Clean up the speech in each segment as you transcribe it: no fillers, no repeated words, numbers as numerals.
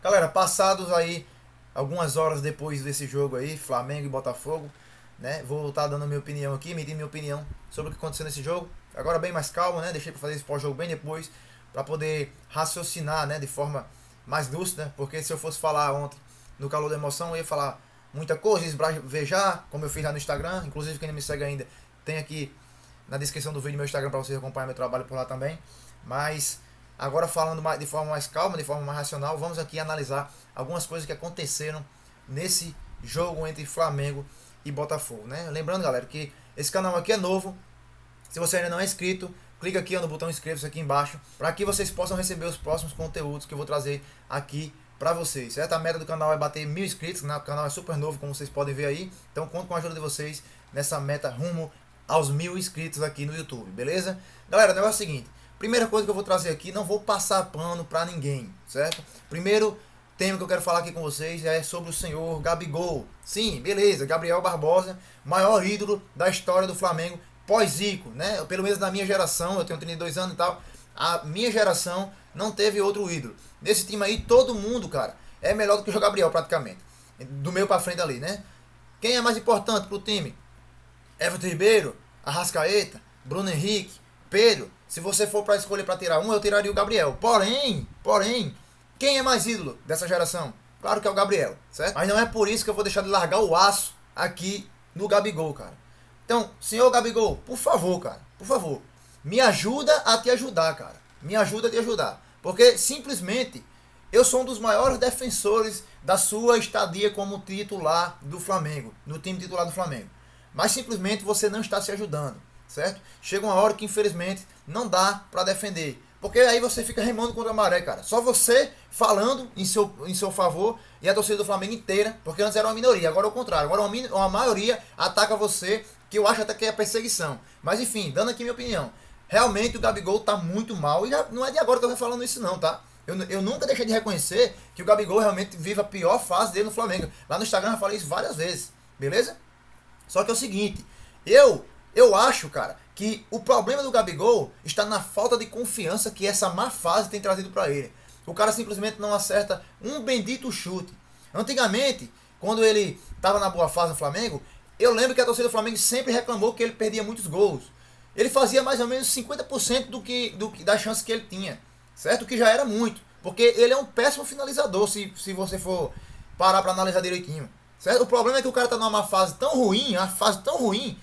Galera, passados aí algumas horas depois desse jogo aí, Flamengo e Botafogo, né? Vou estar dando minha opinião aqui, emitir minha opinião sobre o que aconteceu nesse jogo. Agora bem mais calmo, né? Deixei para fazer esse pós-jogo bem depois, para poder raciocinar, né, de forma mais lúcida, porque se eu fosse falar ontem no calor da emoção, eu ia falar muita coisa, esbravejar, como eu fiz lá no Instagram, inclusive quem não me segue ainda, tem aqui na descrição do vídeo meu Instagram para vocês acompanhar meu trabalho por lá também. Mas agora falando de forma mais calma, de forma mais racional, vamos aqui analisar algumas coisas que aconteceram nesse jogo entre Flamengo e Botafogo, né? Lembrando, galera, que esse canal aqui é novo. Se você ainda não é inscrito, clica aqui no botão inscreva-se aqui embaixo, para que vocês possam receber os próximos conteúdos que eu vou trazer aqui para vocês, certo? A meta do canal é bater 1000 inscritos, né? O canal é super novo, como vocês podem ver aí. Então conto com a ajuda de vocês nessa meta rumo aos 1000 inscritos aqui no YouTube, beleza? Galera, o negócio é o seguinte. Primeira coisa que eu vou trazer aqui, não vou passar pano pra ninguém, certo? Primeiro tema que eu quero falar aqui com vocês é sobre o senhor Gabigol. Sim, beleza, Gabriel Barbosa, maior ídolo da história do Flamengo, pós-Zico, né? Pelo menos na minha geração, eu tenho 32 anos e tal, a minha geração não teve outro ídolo. Nesse time aí, todo mundo, cara, é melhor do que o Gabriel praticamente. Do meio pra frente ali, né? Quem é mais importante pro time? Everton Ribeiro, Arrascaeta, Bruno Henrique, Pedro. Se você for para escolher para tirar um, eu tiraria o Gabriel. Porém, quem é mais ídolo dessa geração? Claro que é o Gabriel, certo? Mas não é por isso que eu vou deixar de largar o aço aqui no Gabigol, cara. Então, senhor Gabigol, por favor, cara, por favor, me ajuda a te ajudar, cara. Me ajuda a te ajudar. Porque simplesmente eu sou um dos maiores defensores da sua estadia como titular do Flamengo, no time titular do Flamengo. Mas simplesmente você não está se ajudando, certo? Chega uma hora que infelizmente não dá para defender. Porque aí você fica remando contra a maré, cara. Só você falando em seu favor e a torcida do Flamengo inteira, porque antes era uma minoria, agora é o contrário. Agora uma maioria ataca você, que eu acho até que é perseguição. Mas enfim, dando aqui minha opinião. Realmente o Gabigol tá muito mal, e já, não é de agora que eu tô falando isso não, tá? Eu nunca deixei de reconhecer que o Gabigol realmente vive a pior fase dele no Flamengo. Lá no Instagram eu falei isso várias vezes, beleza? Só que é o seguinte, eu acho, cara, que o problema do Gabigol está na falta de confiança que essa má fase tem trazido para ele. O cara simplesmente não acerta um bendito chute. Antigamente, quando ele estava na boa fase no Flamengo, eu lembro que a torcida do Flamengo sempre reclamou que ele perdia muitos gols. Ele fazia mais ou menos 50% das chances que ele tinha, certo? Que já era muito, porque ele é um péssimo finalizador, se você for parar para analisar direitinho. Certo? O problema é que o cara tá numa fase tão ruim, uma fase tão ruim,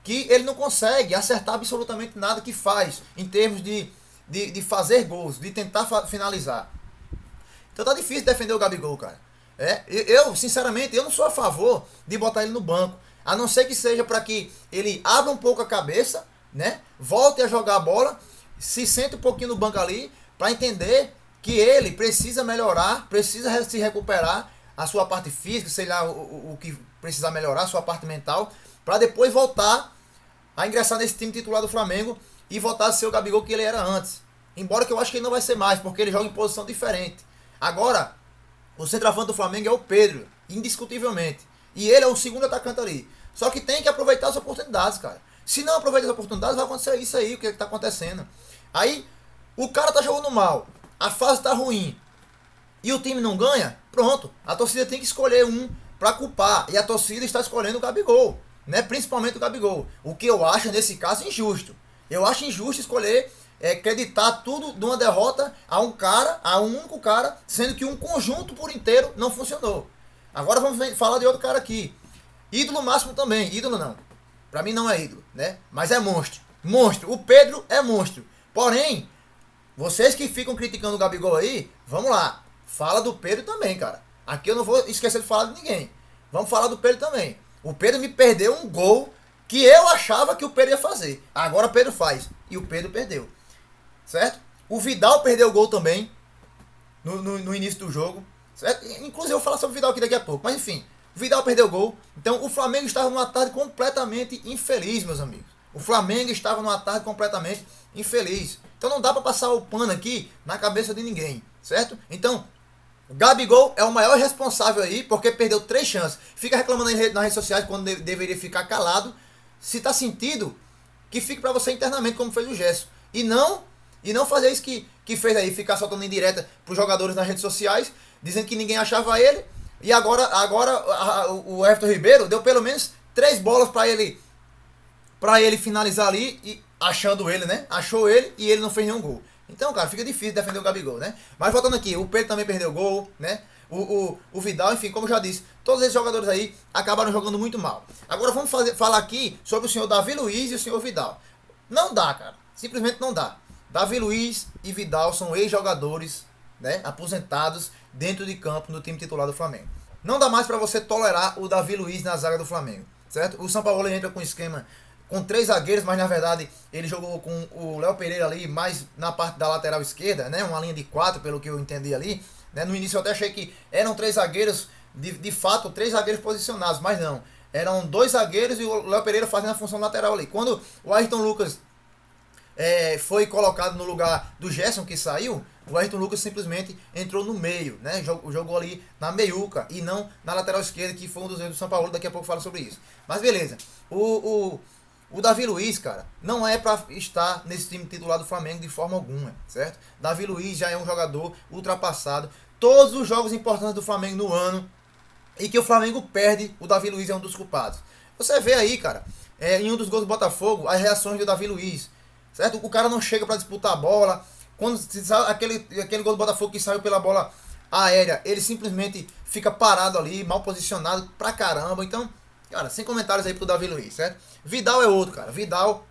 que ele não consegue acertar absolutamente nada que faz, em termos de fazer gols, de tentar finalizar. Então tá difícil defender o Gabigol, cara. Sinceramente, eu não sou a favor de botar ele no banco. A não ser que seja para que ele abra um pouco a cabeça, né? Volte a jogar a bola, se sente um pouquinho no banco ali, para entender que ele precisa melhorar, precisa se recuperar a sua parte física, sei lá o que precisar melhorar, a sua parte mental, para depois voltar a ingressar nesse time titular do Flamengo e voltar a ser o Gabigol que ele era antes. Embora que eu acho que ele não vai ser mais, porque ele joga em posição diferente. Agora, o centroavante do Flamengo é o Pedro, indiscutivelmente. E ele é o segundo atacante ali. Só que tem que aproveitar as oportunidades, cara. Se não aproveitar as oportunidades, vai acontecer isso aí, o que está acontecendo. Aí, o cara tá jogando mal, a fase tá ruim, e o time não ganha, pronto. A torcida tem que escolher um para culpar. E a torcida está escolhendo o Gabigol, né? Principalmente o Gabigol. O que eu acho nesse caso injusto. Eu acho injusto escolher acreditar tudo de uma derrota a um cara, a um único cara, sendo que um conjunto por inteiro não funcionou. Agora vamos falar de outro cara aqui. Ídolo máximo também. Ídolo não. Pra mim não é ídolo, né? Mas é monstro. Monstro. O Pedro é monstro. Porém, vocês que ficam criticando o Gabigol aí, vamos lá. Fala do Pedro também, cara. Aqui eu não vou esquecer de falar de ninguém. Vamos falar do Pedro também. O Pedro me perdeu um gol que eu achava que o Pedro ia fazer. Agora o Pedro faz. E o Pedro perdeu. Certo? O Vidal perdeu o gol também. No início do jogo. Certo? Inclusive eu vou falar sobre o Vidal aqui daqui a pouco. Mas enfim. O Vidal perdeu o gol. Então o Flamengo estava numa tarde completamente infeliz, meus amigos. O Flamengo estava numa tarde completamente infeliz. Então não dá para passar o pano aqui na cabeça de ninguém. Certo? Então, o Gabigol é o maior responsável aí, porque perdeu 3 chances. Fica reclamando nas redes sociais quando deveria ficar calado. Se tá sentido, que fique pra você internamente, como fez o Gerson. E não fazer isso que fez aí, ficar soltando indireta pros jogadores nas redes sociais, dizendo que ninguém achava ele. E agora o Everton Ribeiro deu pelo menos 3 bolas para ele finalizar ali e achando ele, né? Achou ele e ele não fez nenhum gol. Então, cara, fica difícil defender o Gabigol, né? Mas voltando aqui, o Pedro também perdeu gol, né? O Vidal, enfim, como eu já disse, todos esses jogadores aí acabaram jogando muito mal. Agora vamos falar aqui sobre o senhor Davi Luiz e o senhor Vidal. Não dá, cara. Simplesmente não dá. Davi Luiz e Vidal são ex-jogadores, né, aposentados dentro de campo no time titular do Flamengo. Não dá mais para você tolerar o Davi Luiz na zaga do Flamengo, certo? O Sampaoli entra com um esquema com 3 zagueiros, mas na verdade ele jogou com o Léo Pereira ali mais na parte da lateral esquerda, né? Uma linha de 4, pelo que eu entendi ali. Né? No início eu até achei que eram 3 zagueiros, de fato 3 zagueiros posicionados, mas não. Eram 2 zagueiros e o Léo Pereira fazendo a função lateral ali. Quando o Ayrton Lucas foi colocado no lugar do Gerson, que saiu, o Ayrton Lucas simplesmente entrou no meio, né? Jogou ali na meiuca e não na lateral esquerda, que foi um dos erros do São Paulo. Daqui a pouco eu falo sobre isso. Mas beleza. O Davi Luiz, cara, não é para estar nesse time titular do Flamengo de forma alguma, certo? Davi Luiz já é um jogador ultrapassado. Todos os jogos importantes do Flamengo no ano e que o Flamengo perde, o Davi Luiz é um dos culpados. Você vê aí, cara, em um dos gols do Botafogo, as reações do Davi Luiz, certo? O cara não chega para disputar a bola. Quando aquele gol do Botafogo que saiu pela bola aérea, ele simplesmente fica parado ali, mal posicionado pra caramba. Então, cara, sem comentários aí pro Davi Luiz, certo? Vidal é outro, cara. Vidal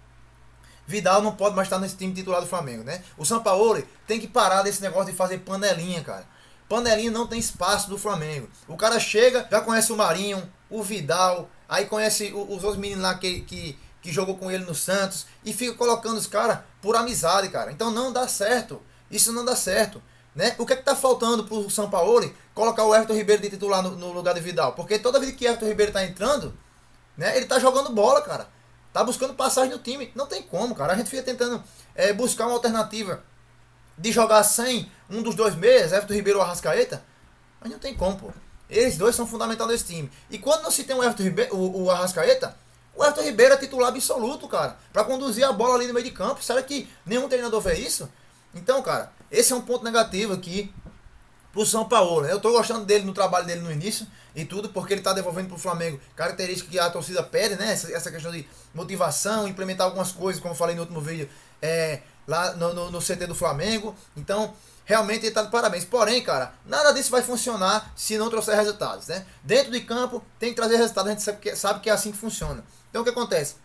não pode mais estar nesse time titular do Flamengo, né? O Sampaoli tem que parar desse negócio de fazer panelinha, cara. Panelinha não tem espaço do Flamengo. O cara chega, já conhece o Marinho, o Vidal, aí conhece os outros meninos lá que jogou com ele no Santos e fica colocando os caras por amizade, cara. Então não dá certo. Isso não dá certo, né? O que é que tá faltando pro Sampaoli colocar o Everton Ribeiro de titular no lugar de Vidal? Porque toda vez que o Everton Ribeiro tá entrando, né, ele tá jogando bola, cara. Tá buscando passagem no time. Não tem como, cara. A gente fica tentando buscar uma alternativa de jogar sem um dos 2 meias, Everton Ribeiro ou Arrascaeta. Mas não tem como, pô. Eles dois são fundamentais nesse time. E quando não se tem o Everton Ribeiro, o Arrascaeta, o Everton Ribeiro é titular absoluto, cara. Pra conduzir a bola ali no meio de campo. Será que nenhum treinador vê isso? Então, cara, esse é um ponto negativo aqui pro São Paulo, né? Eu tô gostando dele, no trabalho dele no início e tudo, porque ele tá devolvendo pro Flamengo características que a torcida pede, né? Essa questão de motivação, implementar algumas coisas, como eu falei no último vídeo, lá no CT do Flamengo. Então, realmente ele tá de parabéns. Porém, cara, nada disso vai funcionar se não trouxer resultados, né? Dentro de campo tem que trazer resultados, a gente sabe que é assim que funciona. Então o que acontece?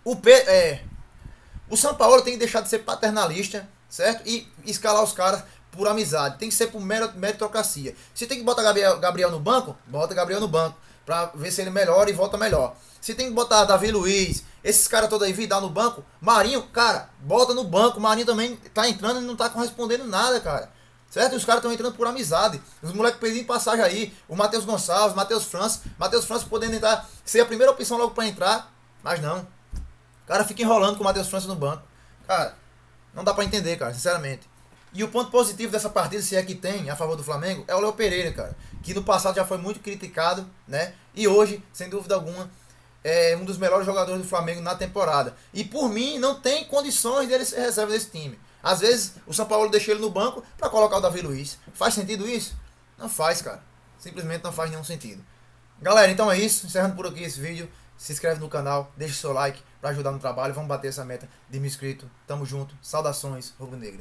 O São Paulo tem que deixar de ser paternalista, certo? E escalar os caras por amizade. Tem que ser por meritocracia. Se tem que botar Gabriel no banco, bota Gabriel no banco. Pra ver se ele melhora e volta melhor. Se tem que botar Davi Luiz, esses caras todos aí, Vidal no banco, Marinho, cara, bota no banco. Marinho também tá entrando e não tá correspondendo nada, cara. Certo? Os caras estão entrando por amizade. Os moleques pedindo passagem aí. O Matheus Gonçalves, Matheus França podendo entrar, ser a primeira opção logo pra entrar. Mas não. O cara fica enrolando com o Matheus França no banco. Cara, não dá pra entender, cara, sinceramente. E o ponto positivo dessa partida, se é que tem, a favor do Flamengo, é o Léo Pereira, cara. Que no passado já foi muito criticado, né? E hoje, sem dúvida alguma, é um dos melhores jogadores do Flamengo na temporada. E por mim, não tem condições dele ser reserva desse time. Às vezes, o São Paulo deixa ele no banco pra colocar o Davi Luiz. Faz sentido isso? Não faz, cara. Simplesmente não faz nenhum sentido. Galera, então é isso. Encerrando por aqui esse vídeo. Se inscreve no canal, deixa o seu like pra ajudar no trabalho. Vamos bater essa meta de 1000 inscritos. Tamo junto. Saudações rubro-negras.